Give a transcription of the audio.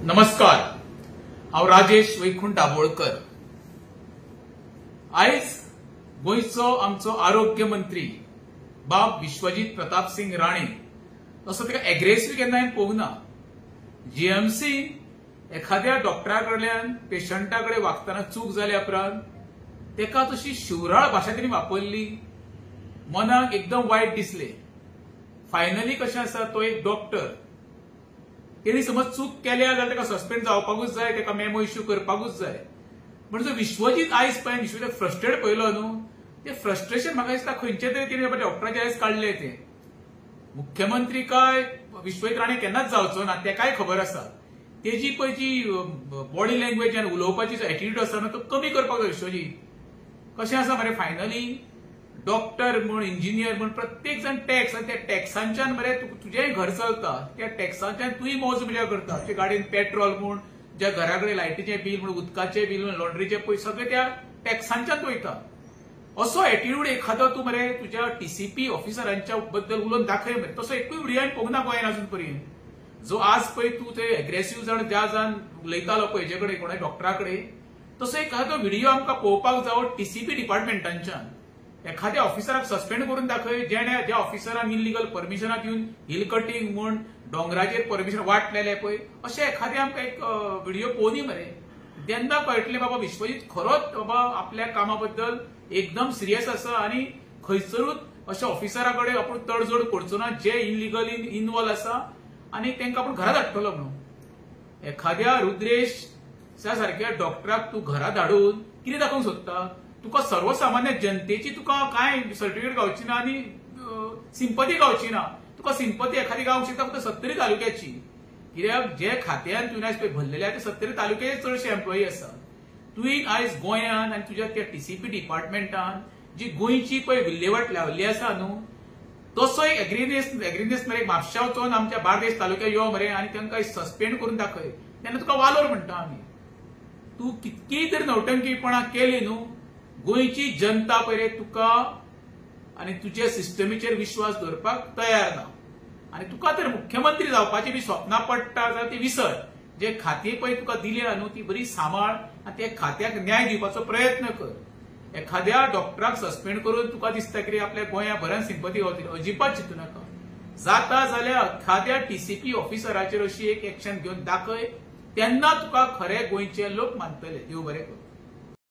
नमस्कार, हांव राजेश वैकुंठ दाबोळकर। आयज गोंयचो आमचो आरोग्य मंत्री बाब विश्वजीत प्रताप सिंग राणे असो तेका एग्रेसिव्ह केन्ना हांवें पळोवंक ना। जीएमसी एखाद्या डॉक्टरा कडल्यान पेशंटा कडेन वागतना चूक जाल्या उपरांत तेका तशी शिवराळ भाशा तेणी वापरली, मनाक एकदम वायट दिसले। फायनली कशें आसा, तो एक डॉक्टर, तेणी समज चूक केल्या जाल्यार तेका सस्पेंड जावपाकूच जाय, तेका मेमो इश्यू करपाकूच जाय। पण जो विश्वजीत आयज पळय विश्वजीत फ्रस्ट्रेट पळयलो न्हू, ते फ्रस्ट्रेशन म्हाका दिसता खंयचे तरी तेणी डॉक्टराचे आयज काडले। ते मुख्यमंत्री काय विश्वजीत राणे केन्नाच जावचो ना, तेकाय खबर आसा। तेजी पळय जी बॉडी लँग्वेज आनी उलोवपाची जो एटिट्यूड आसा ना, तो कमी करपाक जाय विश्वजीत। कशें आसा मरे, फायनली डॉक्टर म्हण इंजिनियर म्हण प्रत्येक जण टॅक्स, त्या टॅक्सांच्यान मरे तुजेंय घर चलता, त्या टॅक्सांच्यान तुय मोज मजा करता। तुजे गाडयेन पेट्रोल म्हण, ज्या घरा कडेन लायटीचें बील म्हण, उदकाचें बील म्हण, लॉन्ड्रीचे पयशे सगळे त्या टॅक्सांच्यान वयता। असो एटिट्यूड एखादो तूं मरे तुज्या टीसीपी ऑफिसरांच्या बद्दल उलोवन दाखय मरे। तसो एकूय व्हिडिओ हांवें पळोवंक ना गोंयान अजून पर्यंत। जो आज पळय तूं ते एग्रेसिव्ह जाण ज्या जाण उलयतालो पळय हेजे कडेन कोणा डॉक्टरा कडेन, तसो एखादो व्हिडिओ आमकां पळोवपाक जावो टीसीपी डिपार्टमेंटांच्यान। एखाद्या ऑफिसराक सस्पेंड करून दाखय ज्या ऑफिसरान इलिगल परमिशनां दिवन हिल कटिंग म्हण, डोंगराचेर परमिशन वाटलेले पळय, अशें एखादे आमकां एक व्हिडिओ पळोवनी मरे। तेन्ना कळटलें बाबा विश्वजीत खरोच बाबा आपल्या कामा बद्दल एकदम सिरियस आसा आनी खंयसरूच अशा ऑफिसरा कडेन आपूण तडजोड करचो ना जे इलिगली इन्वॉल्व आसा आनी तांकां आपूण घरा धाडटलो म्हणून। एखाद्या रुद्रेश सारक्या डॉक्टराक तूं घरा धाडून कितें दाखोवंक सोदता? तुका सर्वसामान्य जनतेची तुका काय सर्टिफिकेट गावची ना आनी सिंपती गावची ना। तुका सिंपती एखादी गावंक शकता फक्त 70 तालुक्याची, कित्याक जे खात्यान तुवें आयज पळय भरलेले ते 70 तालुक्याचे चडशे एम्प्लॉई आसा। तुवें आयज गोंयान आनी तुज्या त्या टीसीपी डिपार्टमेंटान जी गोंयची पळय विल्हेवाट लावली आसा न्हू, तसो एक एग्रीनेस मरे म्हापशा वचून आमच्या बार्देस तालुक्या यो मरे आनी तांकां सस्पेंड करून दाखय, तेन्ना तुका वालोर म्हणटा आमी। तूं कितकीय तरी नवटंकीपणां केली न्हू, गोंयची जनता पळय तुका आनी तुज्या सिस्टमीचेर विश्वास दवरपाक तयार ना। आनी तुका तर मुख्यमंत्री जावपाची बी स्वप्नां पडटा जाल्यार ती विसर। जे खाती पळय तुका दिल्या न्हू ती बरी सांबाळ आनी त्या खात्याक न्याय दिवपाचो प्रयत्न कर। एखाद्या डॉक्टराक सस्पेंड करून तुका दिसता की आपल्या गोंयाभरान सिंपती गावतली, अजिबात चिंतू नाका। जाता जाल्यार एखाद्या टीसीपी ऑफिसराचेर अशी एक एक्शन घेवन दाखय, तेन्ना तुका खरे गोंयचे लोक मानतले। देव बरें कर।